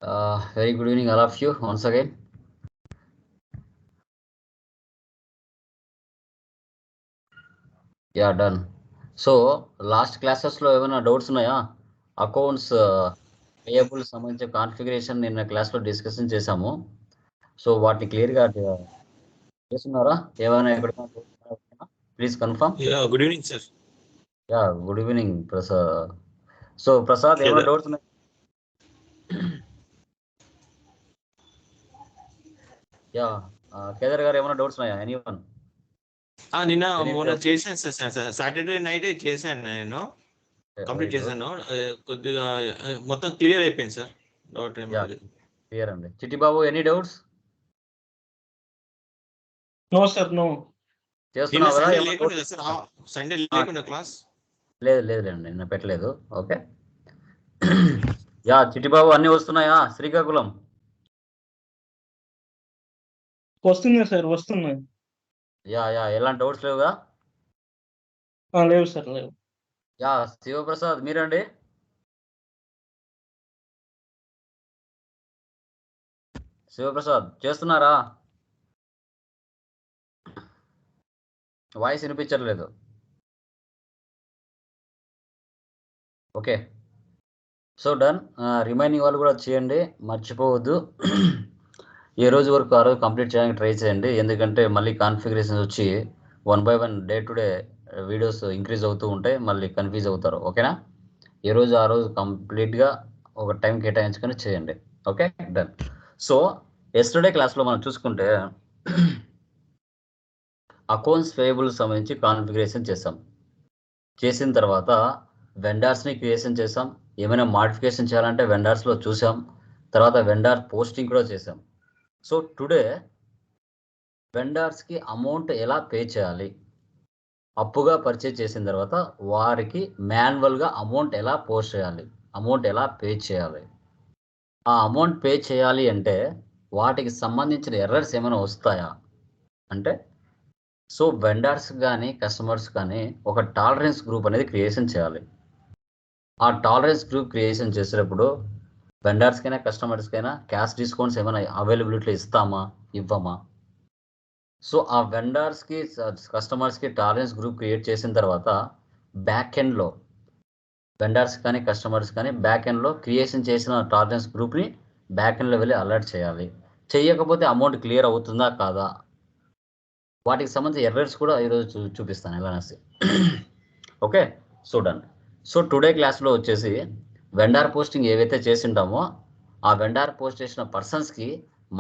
Very good evening, all of you, once again. Yeah, done. So, last classes లో ఏమైనా doubts ఉన్నాయా? Accounts payable సంబంధించిన configuration నిన్న క్లాస్లో డిస్కషన్ చేశాము. సో వాటిని క్లియర్గా చేస్తున్నారా? ఏమైనా ఇక్కడ please confirm. Good evening sir. Yeah good evening Prasad. So Prasad ఏమైనా డౌట్స్ ఉన్నాయి? యా కేదార్ గారు ఏమైనా డౌట్స్ ఉన్నాయా? ఎనీవన్? నిన్న మొన్న చేశాను సార్, సాటర్డే నైట్ చేశాను, నేను కంప్లీట్ చేశాను. కొద్దిగా మొత్తం క్లియర్ అయిపోయింది సార్. డౌట్ క్లియర్ అండి. Chittibabu any doubts? No sir, no. చేస్తున్నావు కదా? సండే లేకుండా క్లాస్ లేదులేండి, నిన్న పెట్టలేదు. ఓకే. యా చిట్టిబాబు అన్ని వస్తున్నాయా? శ్రీకాకుళం వస్తున్నాయి సార్, వస్తున్నాయి. యా ఎలాంటి డౌట్స్ లేవుగా? లేవు సార్, లేవు. యా శివప్రసాద్ మీరండి? శివప్రసాద్ చేస్తున్నారా? వాయిస్ వినిపించట్లేదు. Okay, so done. రిమైనింగ్ వాళ్ళు కూడా చేయండి, మర్చిపోవద్దు. ఏ రోజు వరకు ఆ రోజు కంప్లీట్ చేయడానికి ట్రై చేయండి. ఎందుకంటే మళ్ళీ కాన్ఫిగరేషన్స్ వచ్చి 1 by 1 day to day videos increase అవుతూ ఉంటాయి, మళ్ళీ కన్ఫ్యూజ్ అవుతారు. ఓకేనా? ఏ రోజు ఆ రోజు కంప్లీట్గా ఒక టైం కేటాయించుకొని చేయండి. Okay, done. సో ఎస్టర్డే క్లాస్లో మనం చూసుకుంటే అకౌంట్స్ పేయబుల్ సంబంధించి కాన్ఫిగరేషన్ చేసిన తర్వాత వెండర్స్ని క్రియేషన్ చేసాం. ఏమైనా మాడిఫికేషన్ చేయాలంటే వెండర్స్లో చూసాం. తర్వాత వెండర్ పోస్టింగ్ కూడా చేసాం. సో టుడే వెండర్స్కి అమౌంట్ ఎలా పే చేయాలి, అప్పుగా పర్చేజ్ చేసిన తర్వాత వారికి మాన్యువల్గా అమౌంట్ ఎలా పోస్ట్ చేయాలి, అమౌంట్ ఎలా పే చేయాలి, ఆ అమౌంట్ పే చేయాలి అంటే వాటికి సంబంధించిన ఎర్రర్స్ ఏమైనా వస్తాయా అంటే, సో వెండర్స్ కానీ కస్టమర్స్ కానీ ఒక టాలరెన్స్ గ్రూప్ అనేది క్రియేషన్ చేయాలి. ఆ టాలరెన్స్ గ్రూప్ క్రియేషన్ చేసేటప్పుడు వెండర్స్కైనా కస్టమర్స్కైనా క్యాష్ డిస్కౌంట్స్ ఏమైనా అవైలబిలిటీ ఇస్తామా, ఇవ్వమా? సో ఆ వెండర్స్కి కస్టమర్స్కి టాలరెన్స్ గ్రూప్ క్రియేట్ చేసిన తర్వాత బ్యాక్ ఎండ్లో వెండర్స్ కానీ కస్టమర్స్ కానీ బ్యాక్ ఎండ్లో క్రియేషన్ చేసిన టాలరెన్స్ గ్రూప్ని బ్యాక్ ఎండ్లో వెళ్ళి అలర్ట్ చేయాలి. చేయకపోతే అమౌంట్ క్లియర్ అవుతుందా కాదా, వాటికి సంబంధించిన ఎర్రర్స్ కూడా ఈరోజు చూపిస్తాను ఎలా అనేసి. Okay, so done. So today క్లాస్లో వచ్చేసి వెండర్ పోస్టింగ్ ఏవైతే చేసింటామో ఆ వెండర్ పోస్ట్ చేసిన పర్సన్స్కి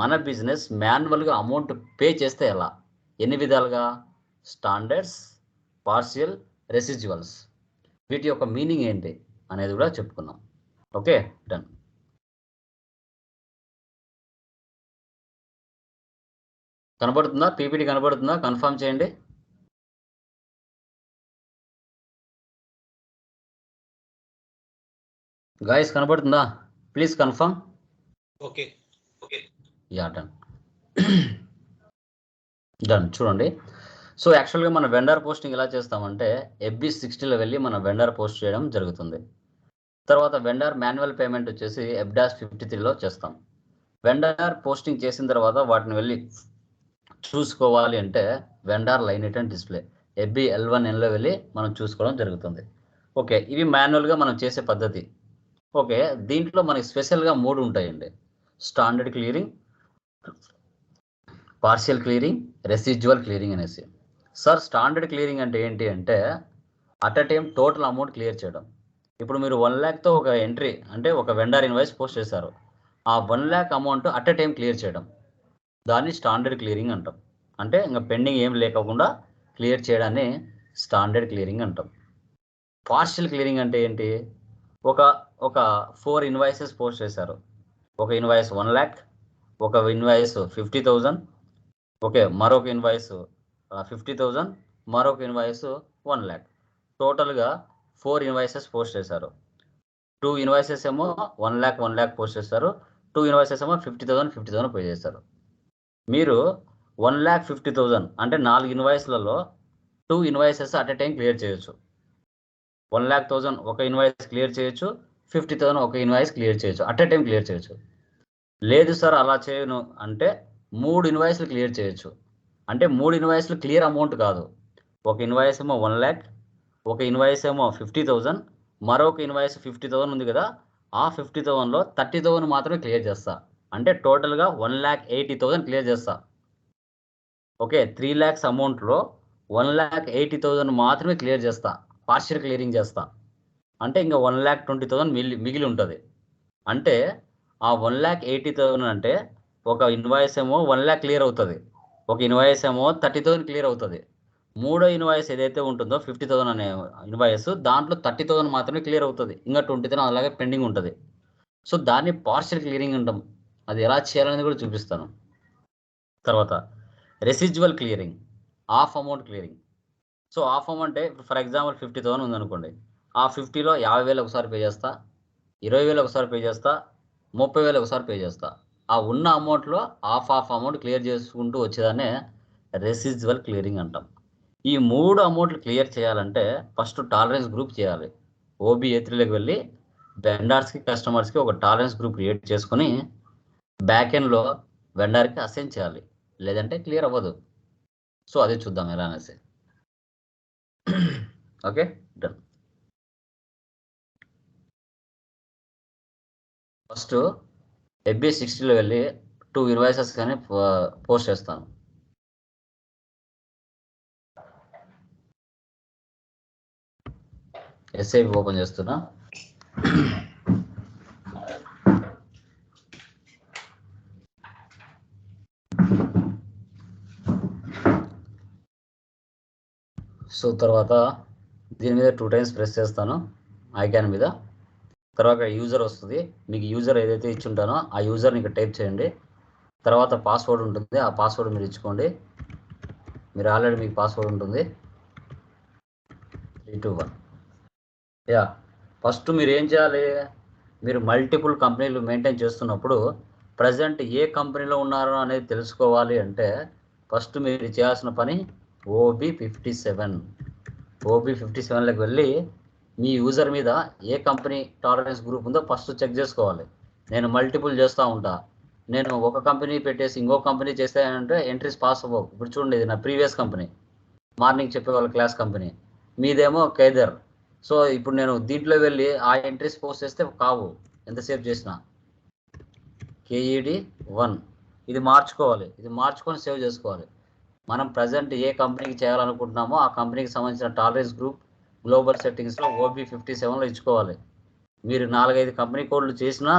మన బిజినెస్ మాన్యువల్గా అమౌంట్ పే చేస్తే ఎలా, ఎన్ని విధాలుగా, స్టాండర్డ్స్, పార్షియల్, రెసిడ్యువల్స్, వీటి యొక్క మీనింగ్ ఏంటి అనేది కూడా చెప్పుకున్నాం. Okay, done. కనబడుతుందా? పీపీటీ కనబడుతుందా? కన్ఫర్మ్ చేయండి. గాయస్ కనబడుతుందా? Please confirm. Okay, yeah done. Done. చూడండి, సో యాక్చువల్గా మన వెండర్ పోస్టింగ్ ఎలా చేస్తామంటే FB60లో వెళ్ళి మన వెండర్ పోస్ట్ చేయడం జరుగుతుంది. తర్వాత వెండర్ మాన్యువల్ పేమెంట్ వచ్చేసి F-53లో చేస్తాం. వెండర్ పోస్టింగ్ చేసిన తర్వాత వాటిని వెళ్ళి చూసుకోవాలి అంటే వెండర్ లైన్ ఐటమ్ డిస్ప్లే FB11Nలో వెళ్ళి మనం చూసుకోవడం జరుగుతుంది. ఓకే, ఇవి మాన్యువల్గా మనం చేసే పద్ధతి. ఓకే, దీంట్లో మనకి స్పెషల్గా 3 ఉంటాయండి: standard clearing, partial clearing, residual clearing అనేసి. సార్ స్టాండర్డ్ క్లియరింగ్ అంటే ఏంటి అంటే at a time total amount clear చేయడం. ఇప్పుడు మీరు 1 lakతో ఒక ఎంట్రీ అంటే ఒక వెండర్ ఇన్వాయిస్ పోస్ట్ చేశారు, ఆ 1 lakh amount at a time clear చేయడం, దాన్ని స్టాండర్డ్ క్లియరింగ్ అంటాం. అంటే ఇంకా పెండింగ్ ఏం లేకుండా క్లియర్ చేయడాన్ని స్టాండర్డ్ క్లియరింగ్ అంటాం. పార్షియల్ క్లియరింగ్ అంటే ఏంటి, ఒక 4 ఇన్వాయిసెస్ పోస్ట్ చేశారు, ఒక ఇన్వాయిస్ 1 lakh, ఒక ఇన్వాయిస్ 50,000, ఓకే, మరొక ఇన్వాయిస్ 50,000, మరొక ఇన్వాయిస్ 1 lakh, టోటల్గా 4 ఇన్వాయిసెస్ పోస్ట్ చేశారు. 2 ఇన్వాయిసెస్ ఏమో 1 lakh పోస్ట్ చేస్తారు, 2 ఇన్వాయిసెస్ ఏమో 50,000 పే చేస్తారు. మీరు 1,50,000 అంటే 4 ఇన్వాయిస్లలో 2 invoices at a time clear చేయొచ్చు. 1,00,000 ఒక ఇన్వాయిస్ క్లియర్ చేయొచ్చు, 50,000 ఒక ఇన్వాయిస్ క్లియర్ చేయొచ్చు, అట్ ఎ టైం క్లియర్ చేయొచ్చు. లేదు సార్ అలా చేయను అంటే 3 ఇన్వాయిస్లు క్లియర్ చేయొచ్చు. అంటే 3 ఇన్వాయిస్లు క్లియర్ అమౌంట్ కాదు. ఒక ఇన్వాయిస్ ఏమో 1 lakh, ఒక ఇన్వాయిస్ ఏమో 50,000, మరొక ఇన్వాయిస్ 50,000 ఉంది కదా, ఆ 50,000లో 30,000 మాత్రమే క్లియర్ చేస్తా. అంటే టోటల్గా 1,80,000 క్లియర్ చేస్తా. ఓకే, 3 lakhs అమౌంట్లో 1,80,000 మాత్రమే క్లియర్ చేస్తా, పార్షియల్ క్లియరింగ్ చేస్తా. అంటే ఇంకా 1,20,000 మిగిలి ఉంటుంది. అంటే ఆ 1,80,000 అంటే ఒక ఇన్వాయిస్ ఏమో 1 lakh క్లియర్ అవుతుంది, ఒక ఇన్వాయిస్ ఏమో 30,000 క్లియర్ అవుతుంది. మూడో ఇన్వాయిస్ ఏదైతే ఉంటుందో 50,000 అనే ఇన్వాయిస్, దాంట్లో 30,000 మాత్రమే క్లియర్ అవుతుంది, ఇంకా 20,000 అలాగే పెండింగ్ ఉంటుంది. సో దాన్ని పార్షియల్ క్లియరింగ్ అంటాం. అది ఎలా చేయాలనేది కూడా చూపిస్తాను. తర్వాత residual clearing, of amount clearing. So of amount అంటే ఫర్ ఎగ్జాంపుల్ 50,000 ఉందనుకోండి, ఆ 50లో 50,000 ఒకసారి పే చేస్తా, 20,000 ఒకసారి పే చేస్తా, 30,000 ఒకసారి పే చేస్తా. ఆ ఉన్న అమౌంట్లో ఆఫ్ అమౌంట్ క్లియర్ చేసుకుంటూ వచ్చేదాన్నే రెసిడ్యువల్ క్లియరింగ్ అంటాం. ఈ 3 అమౌంట్లు క్లియర్ చేయాలంటే ఫస్ట్ టాలరెన్స్ గ్రూప్ చేయాలి. OB-A3లోకి వెళ్ళి వెండర్స్కి కస్టమర్స్కి ఒక టాలరెన్స్ గ్రూప్ క్రియేట్ చేసుకుని బ్యాక్ ఎండ్లో వెండర్కి అసైన్ చేయాలి, లేదంటే క్లియర్ అవ్వదు. సో అదే చూద్దాం ఎలా అనేసి. Okay, done. ఫస్ట్ FB60లో వెళ్ళి 2 ఇన్వాయిసెస్ కానీ పోస్ట్ చేస్తాను. SIP ఓపెన్ చేస్తున్నా. సో తర్వాత దీని మీద 2 times ప్రెస్ చేస్తాను ఐకాన్ మీద. తర్వాత యూజర్ వస్తుంది. మీకు యూజర్ ఏదైతే ఇచ్చుంటానో ఆ యూజర్ని ఇక్కడ టైప్ చేయండి. తర్వాత పాస్వర్డ్ ఉంటుంది, ఆ పాస్వర్డ్ మీరు ఇచ్చుకోండి. మీరు ఆల్రెడీ మీకు పాస్వర్డ్ ఉంటుంది 321. యా, ఫస్ట్ మీరు ఏం చేయాలి, మీరు మల్టిపుల్ కంపెనీలు మెయింటైన్ చేస్తున్నప్పుడు ప్రజెంట్ ఏ కంపెనీలో ఉన్నారో అనేది తెలుసుకోవాలి అంటే ఫస్ట్ మీరు చేయాల్సిన పని OB57లోకి వెళ్ళి మీ యూజర్ మీద ఏ కంపెనీ టాలరెన్స్ గ్రూప్ ఉందో ఫస్ట్ చెక్ చేసుకోవాలి. నేను మల్టిపుల్ చేస్తూ ఉంటా, నేను ఒక కంపెనీ పెట్టేసి ఇంకో కంపెనీ చేస్తానంటే ఎంట్రీస్ పాస్ అవ్వవు. ఇప్పుడు చూడండి, ఇది నా ప్రీవియస్ కంపెనీ, మార్నింగ్ చెప్పేవాళ్ళ క్లాస్ కంపెనీ, మీదేమో కేదర్. సో ఇప్పుడు నేను దీంట్లో వెళ్ళి ఆ ఎంట్రీస్ పోస్ట్ చేస్తే కావు, ఎంతసేపు చేసినా. KED1 ఇది మార్చుకోవాలి, ఇది మార్చుకొని సేవ్ చేసుకోవాలి. మనం ప్రజెంట్ ఏ కంపెనీకి చేయాలనుకుంటున్నామో ఆ కంపెనీకి సంబంధించిన టాలరెన్స్ గ్రూప్ గ్లోబల్ సెట్టింగ్స్లో OB57లో ఇచ్చుకోవాలి. మీరు 4-5 కంపెనీ కోడ్లు చేసినా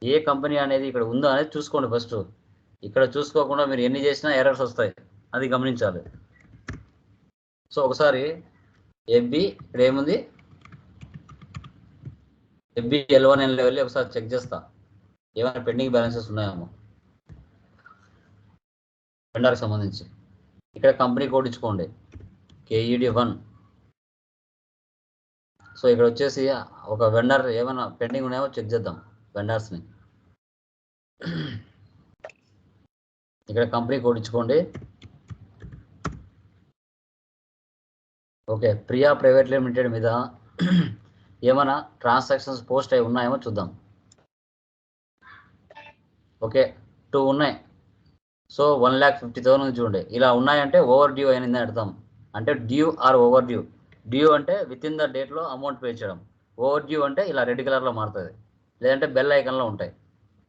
ఏ కంపెనీ అనేది ఇక్కడ ఉందో అనేది చూసుకోండి ఫస్ట్. ఇక్కడ చూసుకోకుండా మీరు ఎన్ని చేసినా ఎర్రర్స్ వస్తాయి, అది గమనించాలి. సో ఒకసారి FB ఇక్కడ ఏముంది, FB11Nలో వెళ్ళి ఒకసారి చెక్ చేస్తా ఏమైనా పెండింగ్ బ్యాలెన్సెస్ ఉన్నాయేమో వెండర్కి సంబంధించి. ఇక్కడ కంపెనీ కోడ్ ఇచ్చుకోండి KED1. సో ఇక్కడ వచ్చేసి ఒక వెండర్ ఏమైనా పెండింగ్ ఉన్నాయో చెక్ చేద్దాం వెండర్స్ని. ఇక్కడ కంపెనీ కోడ్ ఇచ్చుకోండి. ఓకే, ప్రియా ప్రైవేట్ లిమిటెడ్ మీద ఏమైనా ట్రాన్సాక్షన్స్ పోస్ట్ అయి ఉన్నాయేమో చూద్దాం. ఓకే, 2 ఉన్నాయి. సో 1,50,000 చూడండి, ఇలా ఉన్నాయంటే ఓవర్ డ్యూ అయినది అర్థం. అంటే due or overdue. Due అంటే విత్ ఇన్ ద డేట్లో అమౌంట్ పే చేయడం, ఓవర్ డ్యూ అంటే ఇలా రెడ్ కలర్లో మారుతుంది, లేదంటే బెల్ ఐకన్లో ఉంటాయి.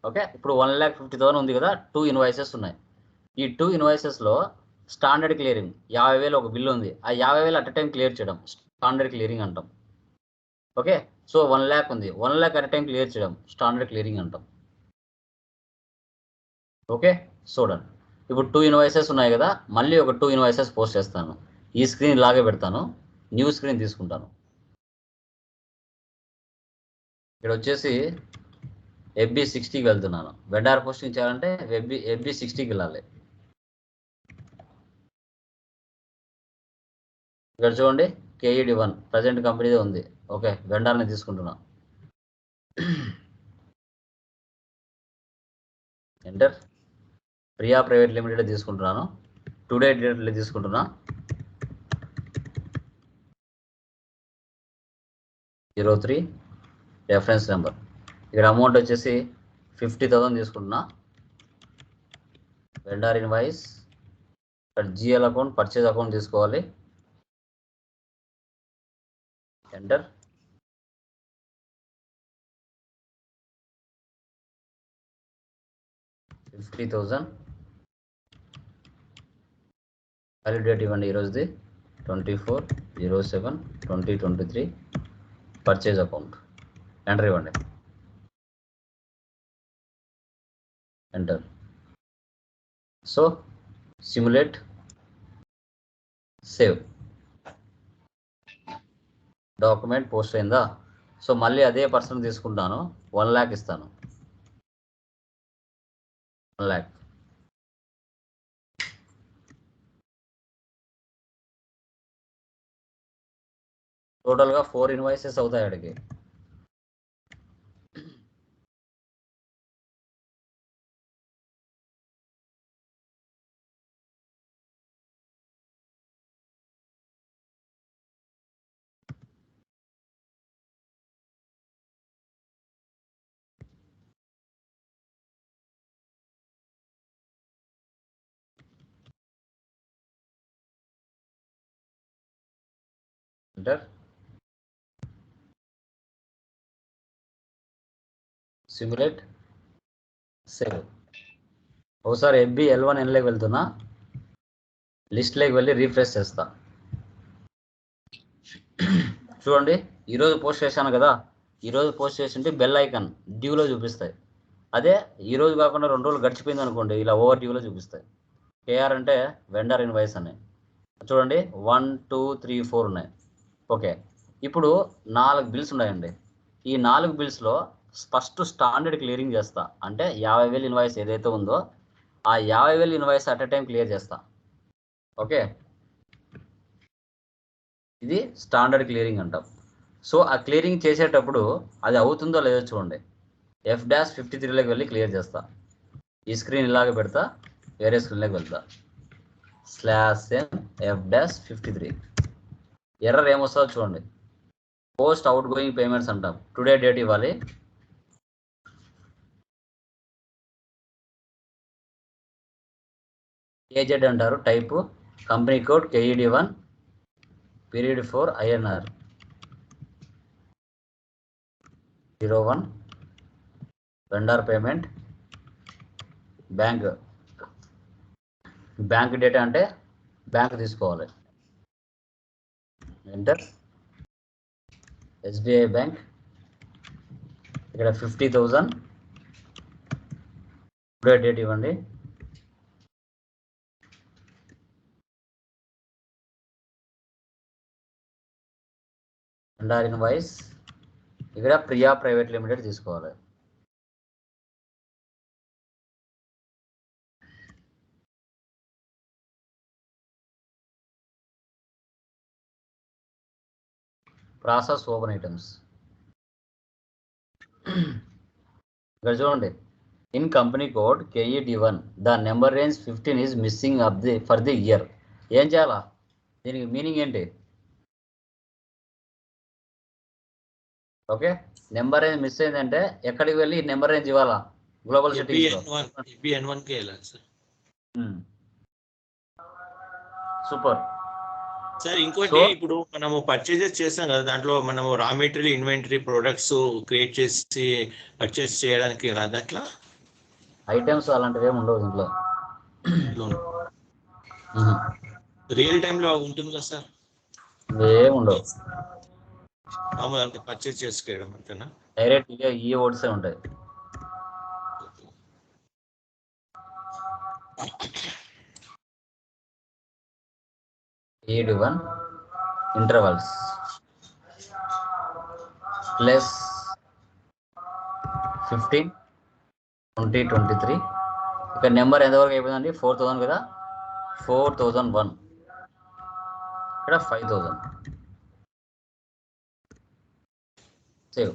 ఓకే, ఇప్పుడు 1,50,000 ఉంది కదా, 2 ఇన్వాయిసెస్ ఉన్నాయి. ఈ 2 ఇన్వాయిసెస్లో స్టాండర్డ్ క్లియరింగ్ 50,000 ఒక బిల్లు ఉంది, ఆ 50,000 అట్ టైం క్లియర్ చేయడం స్టాండర్డ్ క్లియరింగ్ అంటాం. ఓకే, సో 1 lakh ఉంది, 1 lakh అట్ టైం క్లియర్ చేయడం స్టాండర్డ్ క్లియరింగ్ అంటాం. ఓకే, చూడండి ఇప్పుడు 2 ఇన్వాయిసెస్ ఉన్నాయి కదా, మళ్ళీ ఒక 2 ఇన్వాయిసెస్ పోస్ట్ చేస్తాను. ఈ స్క్రీన్ ఇలాగే పెడతాను, న్యూ స్క్రీన్ తీసుకుంటాను. ఇక్కడ వచ్చేసి FB60కి వెళ్తున్నాను. వెండర్ పోస్టింగ్ చేయాలంటే FB60కి వెళ్ళాలి. ఇక్కడ చూడండి KED1 ప్రజెంట్ కంపెనీదే ఉంది. ఓకే, వెండర్ని తీసుకుంటున్నా, ఎంటర్. ప్రియా ప్రైవేట్ లిమిటెడ్ తీసుకుంటున్నాను, టుడే డేట్లో తీసుకుంటున్నా. 03 రెఫరెన్స్ నెంబర్. ఇక్కడ అమౌంట్ వచ్చేసి 50,000 తీసుకుంటున్నా. వెండర్ ఇన్వాయిస్, ఇక్కడ జిఎల్ అకౌంట్, పర్చేజ్ అకౌంట్ తీసుకోవాలి. ఎంటర్. $50,000. వాల్యూ డేట్ ఇవ్వండి ఈరోజుది 24/07/2023. పర్చేజ్ అకౌంట్ ఎంటర్ ఇవ్వండి. Enter. So simulate, save. Document post అయిందా? సో మళ్ళీ అదే పర్సన్ తీసుకుంటాను, 1 lakh ఇస్తాను. 1 lakh. టోటల్గా 4 ఇన్వాయిసెస్ అవుతాయి అడిగి. ఎంటర్. Simulate, save. ఒకసారి FB L1 Nలోకి వెళ్తున్నా, లిస్ట్లోకి వెళ్ళి రీఫ్రెష్ చేస్తా. చూడండి, ఈరోజు పోస్ట్ చేశాను కదా, ఈరోజు పోస్ట్ చేసింటే బెల్ ఐకాన్ డ్యూలో చూపిస్తాయి. అదే ఈరోజు కాకుండా 2 రోజులు గడిచిపోయింది అనుకోండి, ఇలా ఓవర్ డ్యూలో చూపిస్తాయి. కేఆర్ అంటే వెండర్ ఇన్వాయిస్ అని. చూడండి 1, 2, 3, 4 ఉన్నాయి. ఓకే, ఇప్పుడు 4 బిల్స్ ఉన్నాయండి. ఈ 4 బిల్స్లో ఫస్ట్ స్టాండర్డ్ క్లియరింగ్ చేస్తా. అంటే 50,000 ఇన్వాయిస్ ఏదైతే ఉందో ఆ 50,000 invoice at a time clear చేస్తా. ఓకే, ఇది స్టాండర్డ్ క్లియరింగ్ అంటాం. సో ఆ క్లియరింగ్ చేసేటప్పుడు అది అవుతుందో లేదో చూడండి. F-53లోకి వెళ్ళి క్లియర్ చేస్తా. ఈ స్క్రీన్ ఇలాగే పెడతా, వేరే స్క్రీన్లోకి వెళ్తా. /F-53. ఎర్రర్ ఏమొస్తుందో చూడండి. పోస్ట్ అవుట్ గోయింగ్ పేమెంట్స్ అంటాం. టుడే డేట్ ఇవ్వాలి. ఏజెడ్ అంటారు, type company code KED1, period 4 INR 01, vendor payment, bank data అంటే బ్యాంక్ తీసుకోవాలి. ఎంటర్. SBI బ్యాంక్, ఇక్కడ 50,000 టుడే డేట్ ఇవ్వండి. వెండర్ ఇన్వాయిస్, ఇక్కడ ప్రియా ప్రైవేట్ లిమిటెడ్ తీసుకోవాలి. Process open items. ఇక్కడ చూడండి, in company code KED1 the number range 15 is missing for the year. ఏం చేయాలా? దీనికి మీనింగ్ ఏంటి? ఓకే, నెంబర్ రేంజ్ మిస్ అయిందంటే ఎక్కడికి వెళ్ళి నెంబర్ రేంజ్ ఇవ్వాలా? Global settings. Super sir. ఇంకోటి, ఇప్పుడు మనము పర్చేజెస్ చేస్తాం కదా, దాంట్లో మనము raw material, inventory, products create చేసి పర్చేస్ చేయడానికి రాదు అట్లా ఐటమ్స్ అలాంటివి ఏమి ఉండవు దీంట్లో. రియల్ టైంలో ఉంటుంది కదా సార్? ఏమి ఉండవు, అంటే పర్చేస్ చేసుకోవడం అంతేనా? డైరెక్ట్ ఈ వర్డ్సే ఉంటాయి. KED1 intervals plus 15/2023. ఇక్కడ నెంబర్ ఎంతవరకు అయిపోయిందండి? 4,000 కదా, 4,001. ఇక్కడ 5,000. సేవ్.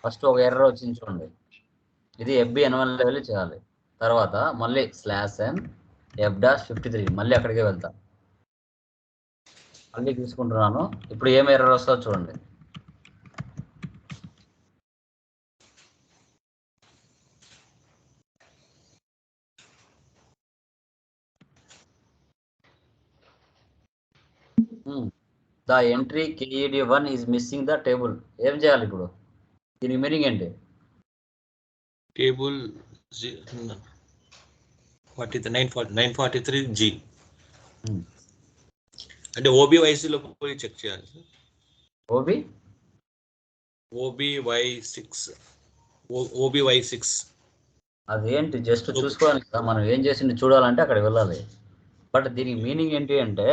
ఫస్ట్ ఒక ఎర్రర్ వచ్చింది చూడండి, ఇది FB N1 లెవెల్ చేయాలి. తర్వాత మళ్ళీ /F-53 మళ్ళీ అక్కడికే వెళ్తా. మళ్ళీ తీసుకుంటున్నాను. ఇప్పుడు ఏం ఎర్రర్ వస్తుందో చూడండి. The entry KED1 is missing the table. ఏం చేయాలి ఇప్పుడు? దీని మీనింగ్ ఏంటి? టేబుల్ వాట్ ఇస్ 943G అంటే OBY6 పోయి చెక్ చేయాలి. OBY6 అదేంటి జస్ట్ చూసుకోవాలి కదా, మనం ఏం చేసింది చూడాలంటే అక్కడ వెళ్ళాలి. బట్ దీనికి మీనింగ్ ఏంటి అంటే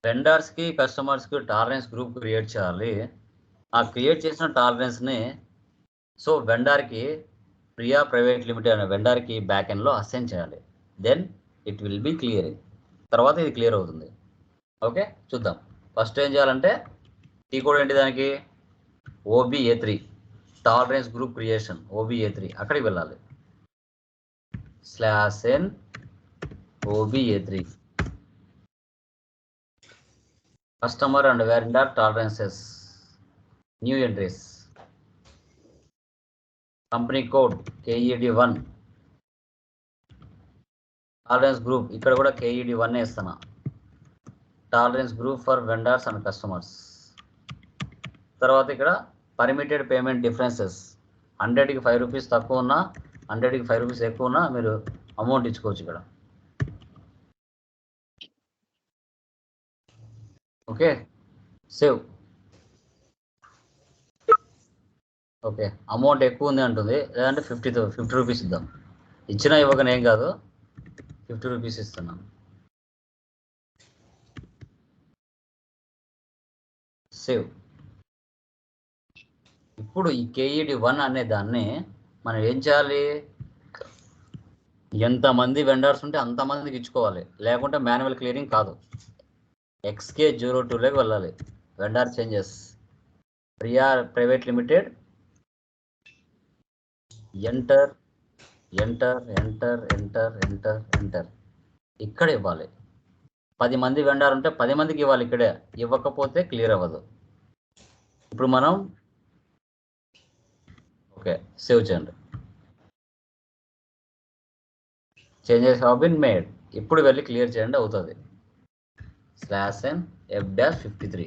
వెండర్స్కి కస్టమర్స్కి టాలరెన్స్ గ్రూప్ క్రియేట్ చేయాలి. ఆ క్రియేట్ చేసిన టాలరెన్స్ని సో వెండర్కి ప్రియా ప్రైవేట్ లిమిటెడ్ అనే వెండర్కి బ్యాక్ ఎండ్లో అసైన్ చేయాలి. Then it will be clearing. తర్వాత ఇది క్లియర్ అవుతుంది. ఓకే, చూద్దాం. ఫస్ట్ ఏం చేయాలంటే టీ కోడ్ ఏంటి దానికి? OBA3 tolerance group creation OBA3 అక్కడికి వెళ్ళాలి. /n OBA3 customer and vendor tolerances new entries company code KED1 tolerance group ఇక్కడ కూడా KED1 ఇస్తున్నా. Tolerance group for vendors and customers. తర్వాత ఇక్కడ పర్మిటెడ్ పేమెంట్ డిఫరెన్సెస్ 100కి 5 రూపీస్ తక్కువ ఉన్నా 100కి 5 రూపీస్ ఎక్కువ ఉన్నా మీరు అమౌంట్ ఇచ్చుకోవచ్చు ఇక్కడ. Okay, save. ఓకే, అమౌంట్ ఎక్కువ ఉంది అంటుంది, లేదంటే 50 రూపీస్ ఇద్దాం. ఇచ్చినా ఇవ్వకనే ఏం కాదు, 50 రూపీస్ ఇస్తున్నాను. సేవ్. ఇప్పుడు ఈ KED1 అనే దాన్ని మనం ఏం చేయాలి? ఎంతమంది వెండర్స్ ఉంటే అంతమందికి ఇచ్చుకోవాలి, లేకుంటే మాన్యువల్ క్లియరింగ్ కాదు. XK02లోకి వెళ్ళాలి. Vendor changes Priya private limited enter enter enter enter enter enter ఇక్కడ ఇవ్వాలి. 10 మంది వెండర్ ఉంటే 10 మందికి ఇవ్వాలి ఇక్కడే, ఇవ్వకపోతే క్లియర్ అవ్వదు. ఇప్పుడు మనం ఓకే సేవ్ చేయండి. Changes have been made. ఇప్పుడు వెళ్ళి క్లియర్ చేయండి, అవుతుంది. /n F-53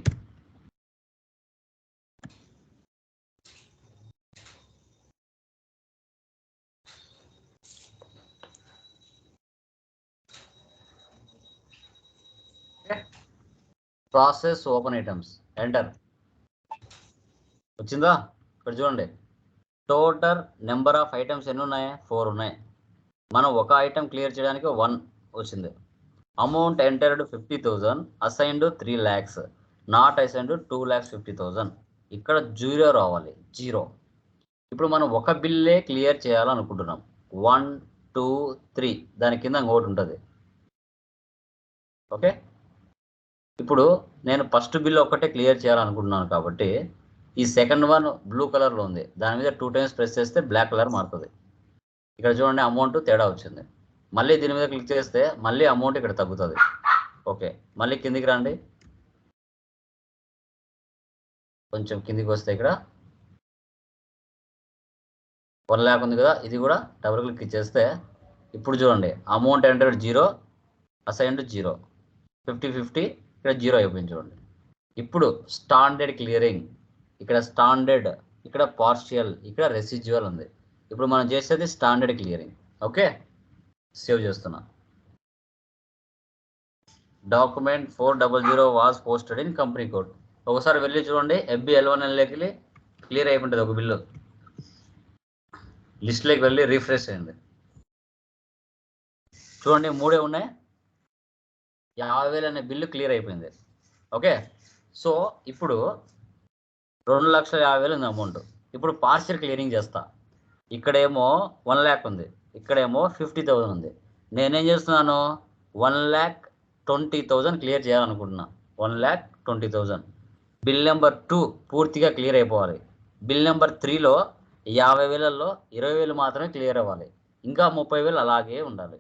process open items enter వచ్చిందా? ఇక్కడ చూడండి, టోటల్ నెంబర్ ఆఫ్ ఐటమ్స్ ఎన్ని ఉన్నాయి? 4 ఉన్నాయి. మనం ఒక ఐటమ్ క్లియర్ చేయడానికి 1 వచ్చింది. Amount entered 50,000, assigned 3 lakhs, not assigned 2,50,000. ఇక్కడ 0 రావాలి, 0. ఇప్పుడు మనం ఒక బిల్లే క్లియర్ చేయాలనుకుంటున్నాం. 1 2 3 దాని కింద ఇంకోటి ఉంటుంది. ఓకే, ఇప్పుడు నేను ఫస్ట్ బిల్ ఒక్కటే క్లియర్ చేయాలనుకుంటున్నాను కాబట్టి ఈ సెకండ్ వన్ బ్లూ కలర్లో ఉంది, దాని మీద 2 times ప్రెస్ చేస్తే బ్లాక్ కలర్ మారుతుంది. ఇక్కడ చూడండి అమౌంట్ తేడా వచ్చింది. మళ్ళీ దీని మీద క్లిక్ చేస్తే మళ్ళీ అమౌంట్ ఇక్కడ తగ్గుతుంది. ఓకే, మళ్ళీ కిందికి రండి, కొంచెం కిందికి వస్తే ఇక్కడ 1 lakh ఉంది కదా, ఇది కూడా డబుల్ క్లిక్ చేస్తే ఇప్పుడు చూడండి అమౌంట్ ఎంటర్డ్ 0, అసైన్డ్ 0, 50-50 ఇక్కడ 0 అయిపోయింది. చూడండి ఇప్పుడు స్టాండర్డ్ క్లియరింగ్, ఇక్కడ స్టాండర్డ్, ఇక్కడ పార్షియల్, ఇక్కడ రెసిడ్యువల్ ఉంది. ఇప్పుడు మనం చేసేది స్టాండర్డ్ క్లియరింగ్. ఓకే, సేవ్ చేస్తున్నా. Document 400 was posted in company code. ఒకసారి వెళ్ళి చూడండి, FB11Lకి వెళ్ళి క్లియర్ అయిపోతుంది ఒక బిల్లు. లిస్ట్లోకి వెళ్ళి రీఫ్రెష్ చేయండి. చూడండి 3 ఉన్నాయి, 50,000 అనే బిల్లు క్లియర్ అయిపోయింది. ఓకే, సో ఇప్పుడు 2,50,000 ఉంది అమౌంట్. ఇప్పుడు పార్షియల్ క్లియరింగ్ చేస్తా. ఇక్కడేమో 1 lakh ఉంది, ఇక్కడేమో 50,000 ఉంది. నేనేం చేస్తున్నాను, 1,20,000 క్లియర్ చేయాలనుకుంటున్నా. 1,20,000. బిల్ నెంబర్ 2 పూర్తిగా క్లియర్ అయిపోవాలి. బిల్ నెంబర్ 3లో 50,000లో 20,000 మాత్రమే క్లియర్ అవ్వాలి, ఇంకా 30,000 అలాగే ఉండాలి.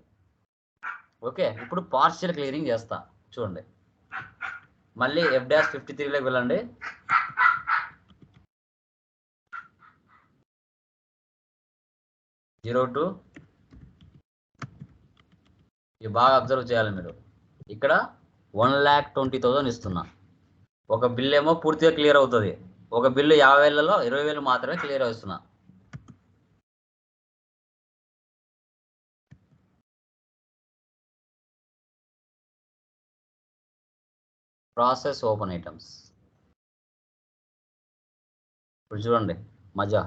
ఓకే, ఇప్పుడు పార్షియల్ క్లియరింగ్ చేస్తా. చూడండి మళ్ళీ F-53లోకి వెళ్ళండి. (02) ఇవి బాగా అబ్జర్వ్ చేయాలి మీరు. ఇక్కడ 1,20,000 ఇస్తున్నా. ఒక బిల్ ఏమో పూర్తిగా క్లియర్ అవుతుంది, ఒక బిల్లు 50,000లో 20,000 మాత్రమే క్లియర్ అవుతున్నా. Process open items. ఇప్పుడు చూడండి మజా.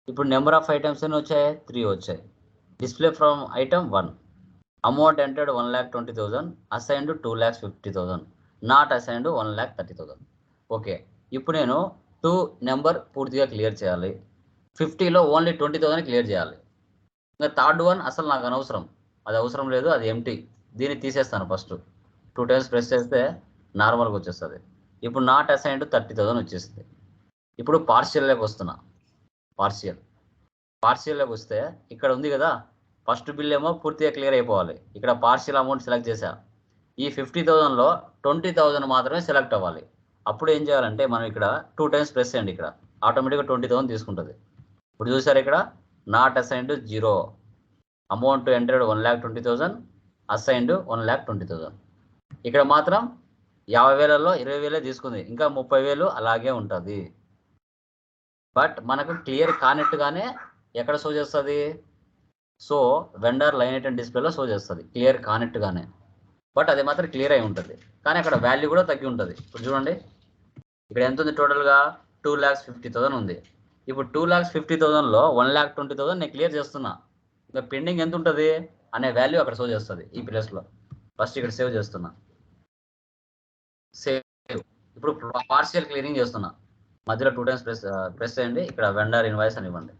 ఇప్పుడు నెంబర్ ఆఫ్ ఐటమ్స్ ఎన్ని వచ్చాయి? 3 వచ్చాయి. Display from item 1. Amount entered 1,20,000, assigned 2,50,000, not assigned 1,30,000. Okay, ఇప్పుడు నేను 2 నెంబర్ పూర్తిగా క్లియర్ చేయాలి. 50లో ఓన్లీ 20,000 క్లియర్ చేయాలి. ఇంకా థర్డ్ వన్ అసలు నాకు అనవసరం, అది అవసరం లేదు, అది ఎంటీ. దీన్ని తీసేస్తాను. ఫస్ట్ 2 టైమ్స్ ప్రెస్ చేస్తే నార్మల్గా వచ్చేస్తుంది. ఇప్పుడు నాట్ అసైన్డ్ 30,000 వచ్చేస్తుంది. ఇప్పుడు పార్షియల్లోకి వస్తున్నా. పార్షియల్లోకి వస్తే ఇక్కడ ఉంది కదా, ఫస్ట్ బిల్ ఏమో పూర్తిగా క్లియర్ అయిపోవాలి. ఇక్కడ పార్షియల్ అమౌంట్ సెలెక్ట్ చేశా. ఈ 50,000లో 20,000 మాత్రమే సెలెక్ట్ అవ్వాలి. అప్పుడు ఏం చేయాలంటే మనం ఇక్కడ 2 టైమ్స్ ప్రెస్ చేయండి. ఇక్కడ ఆటోమేటిక్గా 20,000 తీసుకుంటుంది. ఇప్పుడు చూసారు ఇక్కడ not assigned 0, amount entered 1,20,000, assigned 1,20,000. ఇక్కడ మాత్రం 50,000లో 20,000 తీసుకుంది, ఇంకా 30,000 అలాగే ఉంటుంది. బట్ మనకు క్లియర్ కానట్టుగానే ఎక్కడ షో చేస్తుంది? సో వెండర్ లైన్ ఐటమ్ డిస్ప్లేలో షో చేస్తుంది క్లియర్ కానట్టుగానే. బట్ అది మాత్రం క్లియర్ అయి ఉంటుంది, కానీ అక్కడ వాల్యూ కూడా తగ్గి ఉంటుంది. ఇప్పుడు చూడండి ఇక్కడ ఎంత ఉంది? టోటల్గా 2,50,000 ఉంది. ఇప్పుడు 2,50,000లో 1,20,000 నేను క్లియర్ చేస్తున్నా. ఇంకా పెండింగ్ ఎంత ఉంటుంది అనే వాల్యూ అక్కడ షో చేస్తుంది ఈ ప్లేస్లో. ఫస్ట్ ఇక్కడ సేవ్ చేస్తున్నా. సేవ్. ఇప్పుడు పార్షియల్ క్లియరింగ్ చేస్తున్నా. మధ్యలో 2 టైమ్స్ ప్రెస్ చేయండి. ఇక్కడ వెండర్ ఇన్వాయిస్ అని ఇవ్వండి.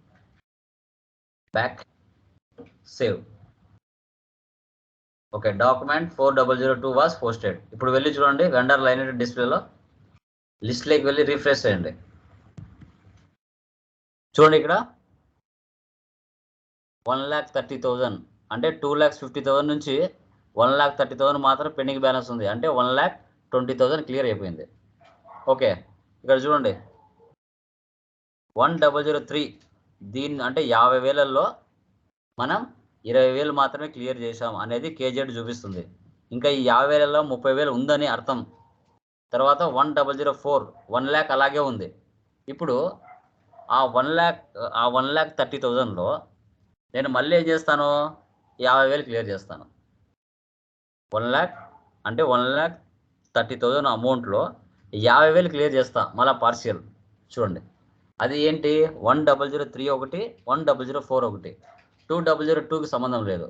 Back, save. Okay, document 4002 was posted. ఇప్పుడు వెళ్ళి చూడండి వెండర్ లైన్ డిస్ప్లేలో లిస్ట్లోకి వెళ్ళి రిఫ్రెష్ చేయండి. చూడండి ఇక్కడ 1,30,000 అంటే 2,50,000 నుంచి 1,30,000 మాత్రం పెండింగ్ బ్యాలెన్స్ ఉంది. అంటే 1,20,000 క్లియర్ అయిపోయింది. ఓకే, ఇక్కడ చూడండి 1,003 దీన్ని అంటే 50,000లో మనం 20,000 మాత్రమే క్లియర్ చేసాం అనేది కేజెడ్ చూపిస్తుంది. ఇంకా ఈ 50,000లో 30,000 ఉందని అర్థం. తర్వాత 1,004 1,00,000 అలాగే ఉంది. ఇప్పుడు ఆ 1,30,000లో నేను మళ్ళీ ఏం చేస్తాను? 50,000 క్లియర్ చేస్తాను. 1,00,000 అంటే 1,30,000 అమౌంట్లో 50,000 క్లియర్ చేస్తా మళ్ళీ పార్షియల్. చూడండి అది ఏంటి? 1,003 ఒకటి, 1,004 ఒకటి, 2,002కి సంబంధం లేదు.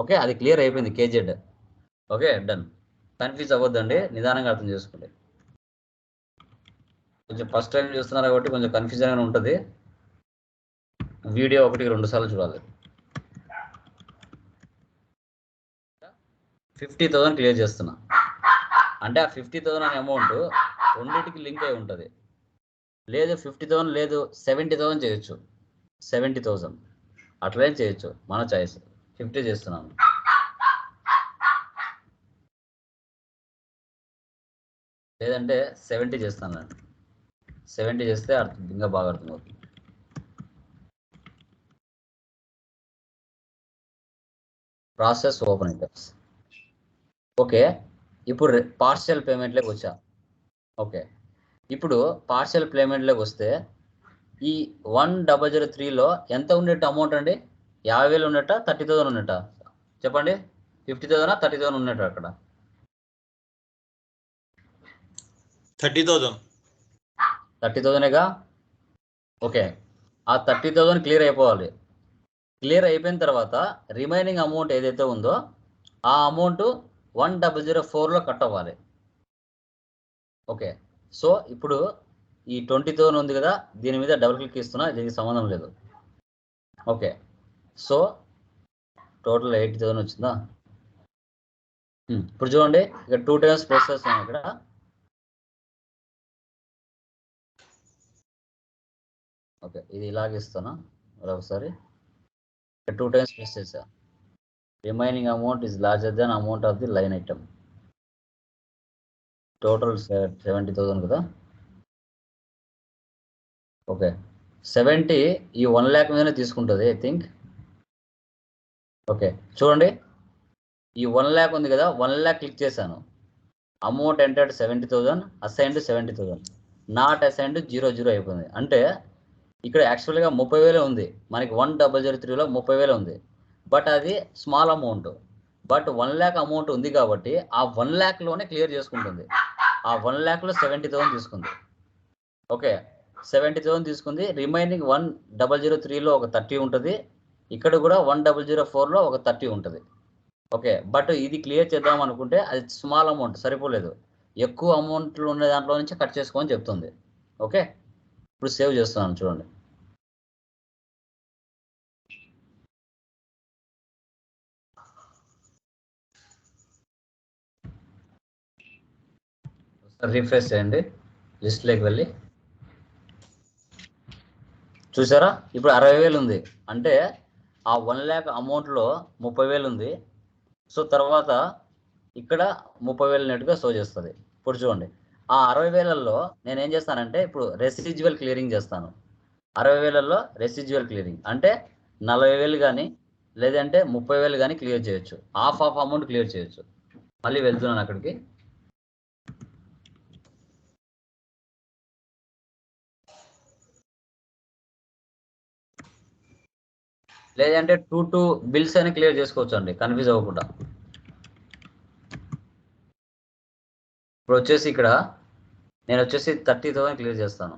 ఓకే, అది క్లియర్ అయిపోయింది కేజెడ్. Okay, done. కన్ఫ్యూజ్ అవ్వద్దండి, నిదానంగా అర్థం చేసుకోండి. కొంచెం ఫస్ట్ టైం చూస్తున్నారు కాబట్టి కొంచెం కన్ఫ్యూజన్గా ఉంటుంది. వీడియో 1-2 సార్లు చూడాలి. 50,000 క్లియర్ చేస్తున్నా అంటే ఆ 50,000 అనే అమౌంట్ రెండింటికి లింక్ అయి ఉంటుంది. లేదు 50,000 లేదు 70,000 చేయొచ్చు. 70,000 అట్లనే చేయొచ్చు, మన చాయిస్. 50 చేస్తున్నాను. లేదంటే 70 చేస్తాను. 70 చేస్తే ఇంకా బాగా అర్థమవుతుంది. Process open items. ఓకే, ఇప్పుడు పార్షియల్ పేమెంట్లోకి వచ్చా. ఓకే, ఇప్పుడు పార్షియల్ పేమెంట్లోకి వస్తే ఈ 1,003లో ఎంత ఉండేట అమౌంట్ అండి? 50,000 ఉన్నట్ట, 30,000 ఉన్నట్ట? చెప్పండి. 50,000 30,000 ఉన్నట్టు అక్కడ? 30,000. 30,000గా. ఓకే, ఆ 30,000 క్లియర్ అయిపోవాలి. క్లియర్ అయిపోయిన తర్వాత రిమైనింగ్ అమౌంట్ ఏదైతే ఉందో ఆ అమౌంట్ 1,004లో కట్ అవ్వాలి. ఓకే, సో ఇప్పుడు ఈ 20,000 ఉంది కదా, దీని మీద డబుల్ క్లిక్ ఇస్తున్నా, దీనికి సంబంధం లేదు. ఓకే, సో టోటల్ 80,000 వచ్చిందా? ఇప్పుడు చూడండి ఇక్కడ 2 టైమ్స్ ప్రెస్ చేస్తాను. ఇక్కడ ఓకే, ఇది ఇలాగే ఇస్తాను. ఒకసారి 2 టైమ్స్ ప్రెస్ చేసా. Remaining amount is larger than amount of the line item. Total 70,000 కదా. ఓకే, 70 ఈ 1,00,000 మీదనే తీసుకుంటుంది ఐ థింక్. ఓకే, చూడండి ఈ 1,00,000 ఉంది కదా, 1,00,000 క్లిక్ చేశాను. Amount entered 70,000, assigned 70,000, not assigned 00 అయిపోయింది. అంటే ఇక్కడ యాక్చువల్గా 30,000 ఉంది, మనకి 1003లో 30,000 ఉంది, బట్ అది small amount. But 1 lakh amount ఉంది కాబట్టి ఆ 1 lakh క్లియర్ చేసుకుంటుంది. ఆ 1 lakh 70,000 తీసుకుంది. ఓకే, 70,000 తీసుకుంది. రిమైనింగ్ 1003లో ఒక 30 ఉంటుంది, ఇక్కడ కూడా 1004లో ఒక 30 ఉంటుంది. ఓకే, బట్ ఇది క్లియర్ చేద్దాం అనుకుంటే అది స్మాల్ అమౌంట్ సరిపోలేదు, ఎక్కువ అమౌంట్లు ఉన్న దాంట్లో నుంచి కట్ చేసుకోమని చెప్తుంది. ఓకే, ఇప్పుడు సేవ్ చేస్తున్నాను చూడండి. రిఫ్రెష్ చేయండి లిస్ట్లోకి వెళ్ళి. చూసారా, ఇప్పుడు 60,000 ఉంది, అంటే ఆ 1 lakh అమౌంట్లో 30,000 ఉంది. సో తర్వాత ఇక్కడ 30,000 నెట్గా షో చేస్తుంది. ఇప్పుడు చూడండి, ఆ 60,000లో నేను ఏం చేస్తానంటే ఇప్పుడు రెసిడ్యువల్ క్లియరింగ్ చేస్తాను. 60,000లో రెసిడ్యువల్ క్లియరింగ్ అంటే 40,000 కానీ లేదంటే 30,000 కానీ క్లియర్ చేయొచ్చు, హాఫ్ ఆఫ్ అమౌంట్ క్లియర్ చేయొచ్చు. మళ్ళీ వెళ్తున్నాను అక్కడికి. లేదంటే 2 బిల్స్ అని క్లియర్ చేసుకోవచ్చు అండి, కన్ఫ్యూజ్ అవ్వకుండా. ఇప్పుడు వచ్చేసి ఇక్కడ నేను వచ్చేసి 30,000 క్లియర్ చేస్తాను.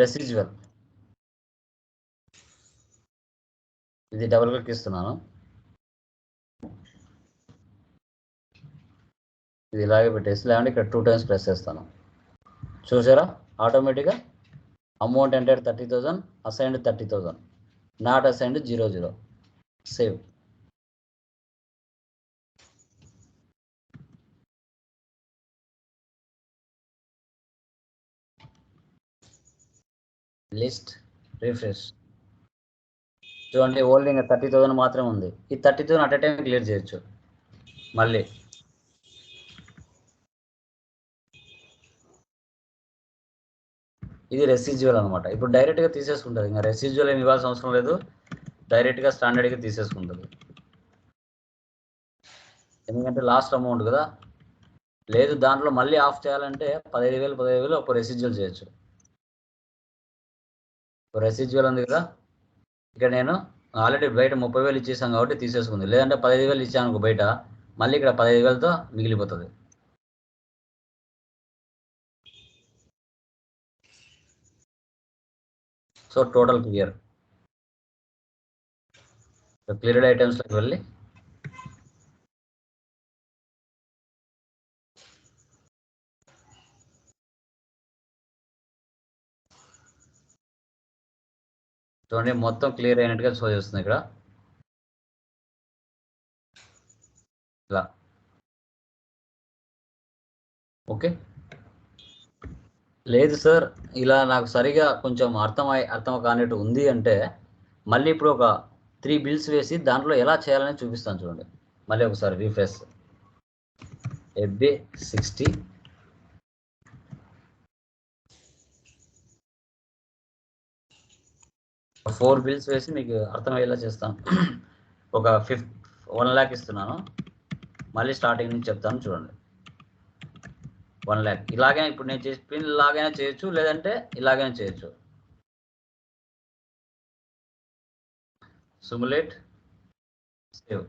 రెసిడ్యువల్ ఇది డబుల్ క్లిక్ ఇస్తున్నాను, ఇది ఇలాగే పెట్టేసి లేదంటే ఇక్కడ 2 times ప్రెస్ చేస్తాను. చూసారా, ఆటోమేటిక్గా amount enter 30,000, assigned 30,000, not assigned 00. Save. List refresh. చూడండి, హోల్డింగ్ 30,000 మాత్రమే ఉంది. ఈ 30,000 అట్ ఎ టైం క్లియర్ చేయొచ్చు. మళ్ళీ ఇది రెసిడ్యువల్ అనమాట. ఇప్పుడు డైరెక్ట్గా తీసేసుకుంటుంది, ఇంకా రెసిడ్యువల్ ఏమి ఇవ్వాల్సిన అవసరం లేదు, డైరెక్ట్గా స్టాండర్డ్గా తీసేసుకుంటుంది. ఎందుకంటే లాస్ట్ అమౌంట్ కదా. లేదు దాంట్లో మళ్ళీ ఆఫ్ చేయాలంటే 15,000 ఒక రెసిడ్యువల్ చేయొచ్చు. రెసిడ్యువల్ ఉంది కదా, ఇక్కడ నేను ఆల్రెడీ బయట 30,000 ఇచ్చేసాను కాబట్టి తీసేసుకుంది. లేదంటే 15,000 ఇచ్చాను బయట, మళ్ళీ ఇక్కడ 15,000తో మిగిలిపోతుంది. So total clear. క్లియర్డ్ ఐటమ్స్లోకి వెళ్ళి చూడండి, మొత్తం క్లియర్ అయినట్టుగా షో చేస్తుంది ఇక్కడ. ఇలా ఓకే. లేదు సార్, ఇలా నాకు సరిగా కొంచెం అర్థం కానిట్టు ఉంది అంటే మళ్ళీ ఇప్పుడు ఒక 3 బిల్స్ వేసి దాంట్లో ఎలా చేయాలని చూపిస్తాను చూడండి. మళ్ళీ ఒకసారి రిఫ్రెష్. FB 60, ఫోర్ బిల్స్ వేసి మీకు అర్థమయ్యేలా చేస్తాను. ఒక 1 lakh ఇస్తున్నాను, మళ్ళీ స్టార్టింగ్ నుంచి చెప్తాను చూడండి. 1 lakh ఇలాగైనా ఇప్పుడు నేను చెప్పిన ఇలాగైనా చేయొచ్చు, లేదంటే ఇలాగైనా చేయొచ్చు. Simulate, save.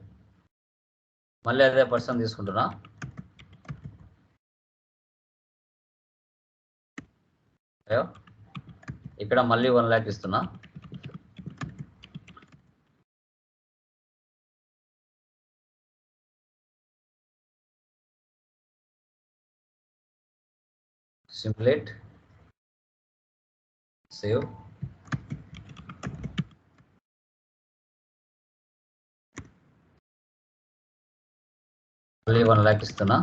మళ్ళీ అదే పర్సన్ తీసుకుంటున్నా. ఇక్కడ మళ్ళీ 1 lakh ఇస్తున్నా. Simulate, save. మళ్ళీ 1 lakh ఇస్తున్నా.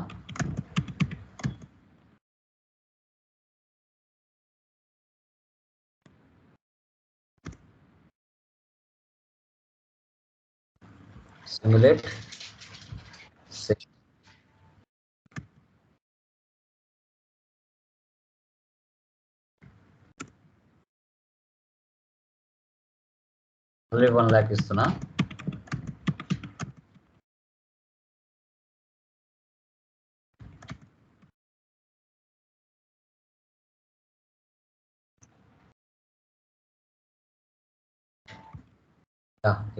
Simulate, save. మళ్ళీ 1 lakh ఇస్తున్నా.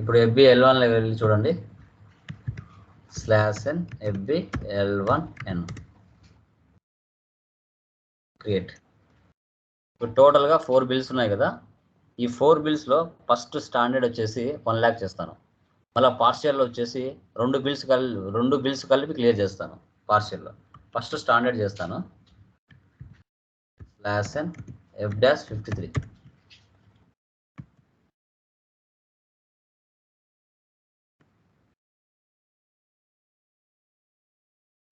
ఇప్పుడు FB L1 వెళ్ళి చూడండి. /n FB L1N create. ఇప్పుడు టోటల్గా 4 బిల్స్ ఉన్నాయి కదా. ఈ 4 బిల్స్లో ఫస్ట్ స్టాండర్డ్ వచ్చేసి 1 lakh చేస్తాను. మళ్ళీ పార్షియల్లో వచ్చేసి 2 బిల్స్ కలిపి క్లియర్ చేస్తాను. పార్షియల్లో ఫస్ట్ స్టాండర్డ్ చేస్తాను. /n F-53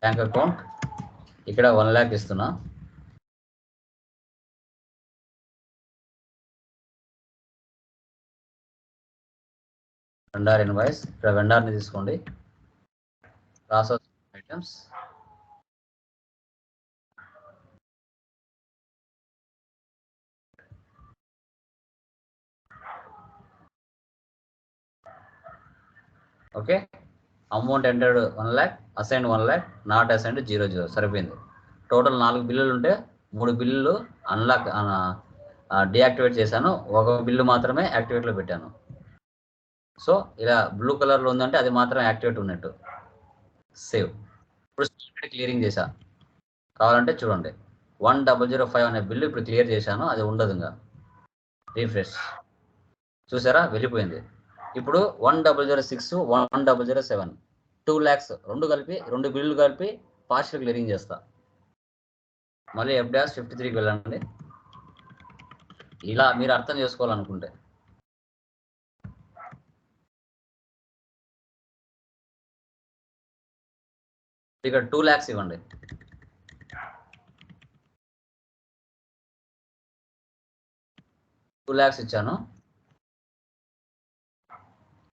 బ్యాంక్ అకౌంట్ ఇక్కడ 1 lakh ఇస్తున్నా. వెండార్ ఇన్వాయిస్ ఇక్కడ వెండార్ని తీసుకోండి. Process items okay. Amount entered 1 lakh, assigned 1 lakh, not assigned 0 సరిపోయింది. టోటల్ 4 బిల్లులు ఉంటే 3 బిల్లులు అన్లాక్ డీయాక్టివేట్ చేశాను. 1 బిల్లు మాత్రమే యాక్టివేట్లో పెట్టాను. సో ఇలా బ్లూ కలర్లో ఉందంటే అది మాత్రం యాక్టివేట్ ఉన్నట్టు. సేవ్. ఇప్పుడు క్లియరింగ్ చేశా. కావాలంటే చూడండి 1005 అనే బిల్లు ఇప్పుడు క్లియర్ చేశాను. అది ఉండదు. ఇంకా రీఫ్రెష్ చూసారా వెళ్ళిపోయింది. ఇప్పుడు 1006, 1007 2 lakhs 2 బిల్లులు కలిపి పార్షియల్ క్లియరింగ్ చేస్తా. మళ్ళీ F-53కి వెళ్ళండి. ఇలా మీరు అర్థం చేసుకోవాలనుకుంటే ఇక్కడ 2 lakhs ఇవ్వండి. 2 lakhs ఇచ్చాను.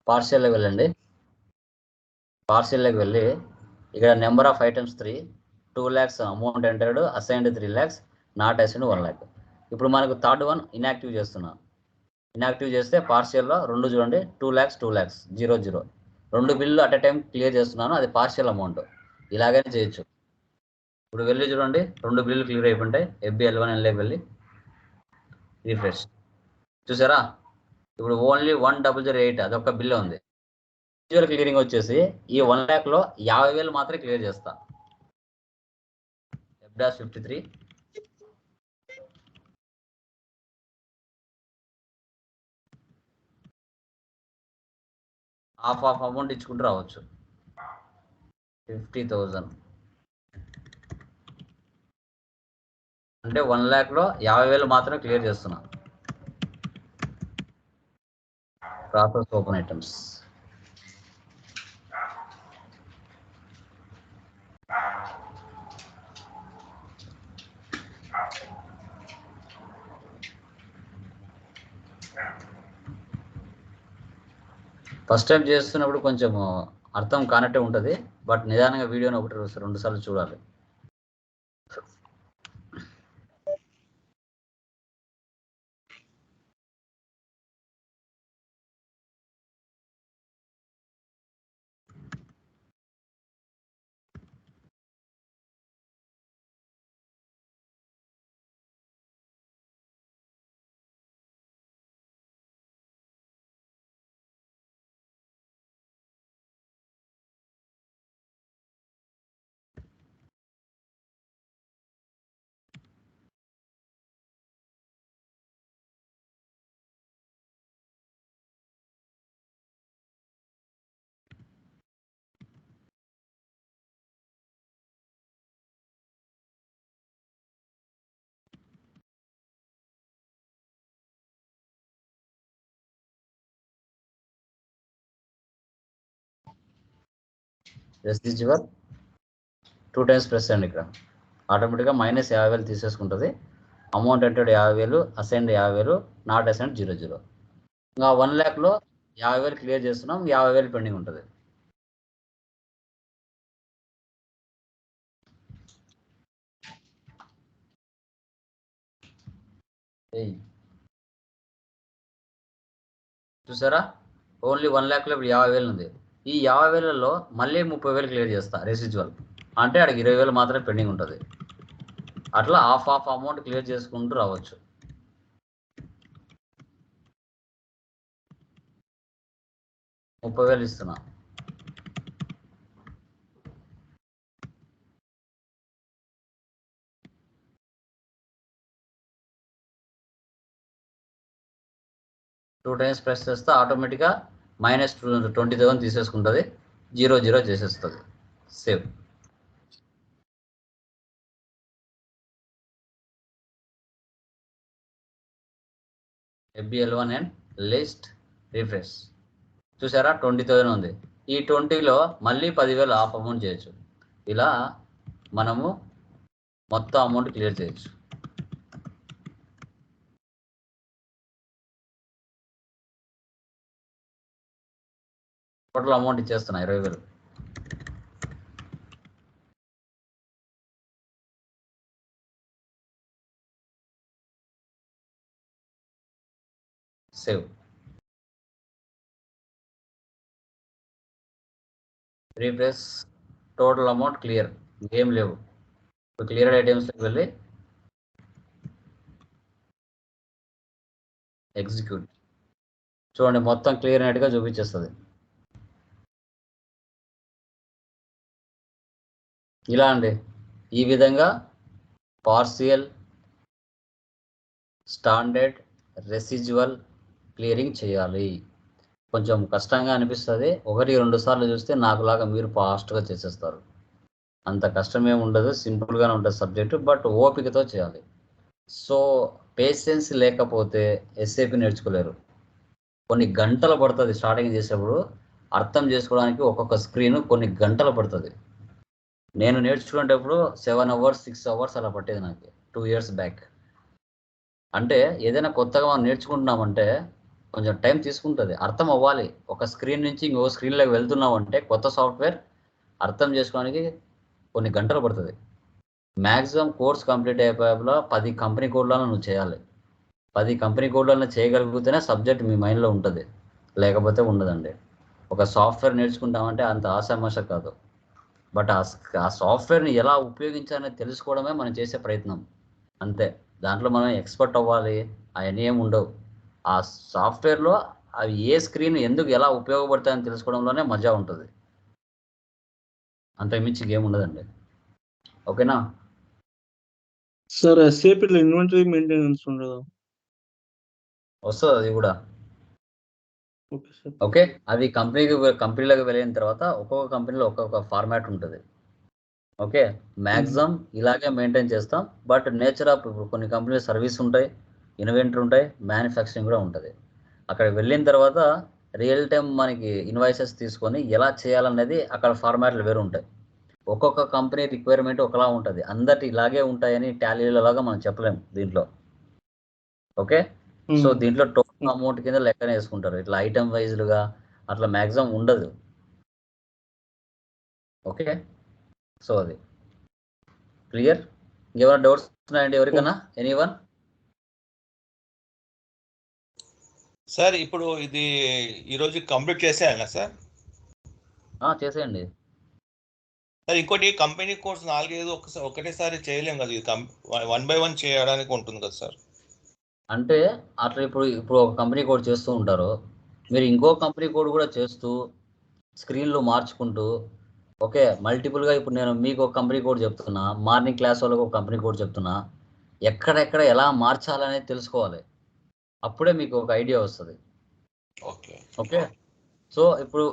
పార్షియల్లోకి వెళ్ళండి. పార్షియల్లోకి వెళ్ళి ఇక్కడ number of items 3, 2 lakhs amount entered, assigned 3 lakhs, not assigned 1 lakh. ఇప్పుడు మనకు థర్డ్ వన్ ఇన్యాక్టివ్ చేస్తున్నాం. ఇన్యాక్టివ్ చేస్తే పార్షియల్లో 2 చూడండి 2 lakhs 0 2 bill at a time clear చేస్తున్నాను. అది పార్షియల్ అమౌంట్. ఇలాగనే చేయొచ్చు. ఇప్పుడు వెళ్ళి చూడండి 2 బిల్లు క్లియర్ అయిపోయింటాయి. FB L1Nలోకి వెళ్ళి రీఫ్రెష్ చూసారా. ఇప్పుడు ఓన్లీ 1008 అదొక బిల్లు ఉంది. క్లియరింగ్ వచ్చేసి ఈ 1 lakhలో 50,000 మాత్రమే క్లియర్ చేస్తా. F-53 హాఫ్ అమౌంట్ ఇచ్చుకుంటూ రావచ్చు. 50,000 అంటే 1 lakhలో 50,000 మాత్రమే క్లియర్ చేస్తున్నా. Process open items first time చేస్తున్నప్పుడు కొంచెం అర్థం కానట్టే ఉంటుంది. బట్ నిదానంగా వీడియోని 1-2 సార్లు చూడాలి. రిజివర్ 2 times ప్రెస్ అండి. ఇక్కడ ఆటోమేటిక్గా -50,000 తీసేసుకుంటుంది. Amount entered 50,000, assigned 50,000, not assigned 0. ఇంకా 1 lakhలో 50,000 క్లియర్ చేస్తున్నాం. 50,000 పెండింగ్ ఉంటుంది. చూసారా, ఓన్లీ 1 lakhలో ఇప్పుడు 50,000 ఉంది. ఈ 50,000లో మళ్ళీ 30,000 క్లియర్ చేస్తా రెసిడ్యువల్, అంటే అక్కడికి 20,000 మాత్రమే పెండింగ్ ఉంటుంది. అట్లా హాఫ్ అమౌంట్ క్లియర్ చేసుకుంటూ రావచ్చు. $30,000 ఇస్తున్నా. టూ టైమ్స్ ప్రెస్ చేస్తే ఆటోమేటిక్గా -20,000 తీసేసుకుంటుంది, 0 చేసేస్తుంది. Save. FBL1 and list refresh. చూసారా 20,000 ఉంది. ఈ 20లో మళ్ళీ 10,000 హాఫ్ అమౌంట్ చేయొచ్చు. ఇలా మనము మొత్తం అమౌంట్ క్లియర్ చేయొచ్చు. టోటల్ అమౌంట్ ఇచ్చేస్తున్నా 20,000. Save. Repress. Total amount clear, ఏం లేవు. ఇప్పుడు క్లియర్ ఐటమ్స్కి వెళ్ళి ఎగ్జిక్యూట్. చూడండి మొత్తం క్లియర్ అయినట్టుగా చూపించేస్తుంది. ఇలా అండి, ఈ విధంగా పార్షియల్, స్టాండర్డ్, రెసిడ్యువల్ క్లియరింగ్ చేయాలి. కొంచెం కష్టంగా అనిపిస్తుంది. 1-2 సార్లు చూస్తే నాకులాగా మీరు ఫాస్ట్గా చేసేస్తారు. అంత కష్టమేమి ఉండదు, సింపుల్గానే ఉంటుంది సబ్జెక్టు, బట్ ఓపికతో చేయాలి. సో పేషెన్స్ లేకపోతే ఎస్ఏపి నేర్చుకోలేరు. కొన్ని గంటలు పడుతుంది స్టార్టింగ్ చేసేప్పుడు. అర్థం చేసుకోవడానికి ఒక్కొక్క స్క్రీన్ కొన్ని గంటలు పడుతుంది. నేను నేర్చుకునేటప్పుడు 7 hours 6 hours అలా పట్టేది నాకు 2 years బ్యాక్. అంటే ఏదైనా కొత్తగా మనం నేర్చుకుంటున్నామంటే కొంచెం టైం తీసుకుంటుంది, అర్థం అవ్వాలి. ఒక స్క్రీన్ నుంచి ఇంకో స్క్రీన్లోకి వెళ్తున్నామంటే కొత్త సాఫ్ట్వేర్ అర్థం చేసుకోవడానికి కొన్ని గంటలు పడుతుంది. మ్యాక్సిమం కోర్స్ కంప్లీట్ అయిపోయేలా 10 కంపెనీ కోడ్లను నువ్వు చేయాలి. 10 కంపెనీ కోడ్లను చేయగలిగితేనే సబ్జెక్ట్ మీ మైండ్లో ఉంటుంది, లేకపోతే ఉండదండి. ఒక సాఫ్ట్వేర్ నేర్చుకుంటామంటే అంత ఆశామాష కాదు, బట్ ఆ సాఫ్ట్వేర్ని ఎలా ఉపయోగించాలని తెలుసుకోవడమే మనం చేసే ప్రయత్నం అంతే. దాంట్లో మనం ఎక్స్పర్ట్ అవ్వాలి అవన్నీ ఏమి ఉండవు. ఆ సాఫ్ట్వేర్లో అవి ఏ స్క్రీన్ ఎందుకు ఎలా ఉపయోగపడతాయని తెలుసుకోవడంలోనే మజా ఉంటుంది, అంతకుమించి గేమ్ ఉండదండి. ఓకేనా సార్? ఎస్ఏపీలో ఇన్వెంటరీ మెయింటెనెన్స్ ఉండదు? వస్తుంది అది కూడా. Okay sir. ఓకే, అది కంపెనీలోకి వెళ్ళిన తర్వాత ఒక్కొక్క కంపెనీలో ఒక్కొక్క ఫార్మాట్ ఉంటుంది. ఓకే, మ్యాక్సిమం ఇలాగే మెయింటైన్ చేస్తాం. బట్ నేచర్ ఆఫ్ ఇప్పుడు కొన్ని కంపెనీలు సర్వీస్ ఉంటాయి, ఇన్వెంటరీ ఉంటాయి, మ్యానుఫ్యాక్చరింగ్ కూడా ఉంటుంది. అక్కడ వెళ్ళిన తర్వాత రియల్ టైం మనకి ఇన్వాయిసెస్ తీసుకొని ఎలా చేయాలనేది అక్కడ ఫార్మాట్లు వేరు ఉంటాయి. ఒక్కొక్క కంపెనీ రిక్వైర్మెంట్ ఒకలా ఉంటుంది, అందరి ఇలాగే ఉంటాయని టాలీలాగా మనం చెప్పలేము దీంట్లో. ఓకే, సో దీంట్లో టోటల్ అమౌంట్ కింద లెక్కనే వేసుకుంటారు, ఇట్లా ఐటమ్ వైజ్లుగా అట్లా మ్యాక్సిమం ఉండదు. ఓకే, సో అది క్లియర్. ఇంకేమైనా డౌట్స్ ఉన్నాయండి ఎవరికైనా? ఎనీవన్? సార్ ఇప్పుడు ఇది ఈరోజు కంప్లీట్ చేసేయాలా సార్? చేసేయండి. సార్ ఇంకోటి, కంపెనీ కోర్స్ 4-5 ఒకటేసారి చేయలేం కదా, ఇది 1 by 1 చేయడానికి ఉంటుంది కదా సార్? అంటే అట్లా ఇప్పుడు ఒక కంపెనీ కోడ్ చేస్తూ ఉంటారు, మీరు ఇంకో కంపెనీ కోడ్ కూడా చేస్తూ స్క్రీన్లు మార్చుకుంటూ, ఓకే మల్టిపుల్గా. ఇప్పుడు నేను మీకు ఒక కంపెనీ కోడ్ చెప్తున్నా, మార్నింగ్ క్లాస్ వాళ్ళకి ఒక కంపెనీ కోడ్ చెప్తున్నా, ఎక్కడెక్కడ ఎలా మార్చాలనేది తెలుసుకోవాలి, అప్పుడే మీకు ఒక ఐడియా వస్తుంది. ఓకే. ఓకే, సో ఇప్పుడు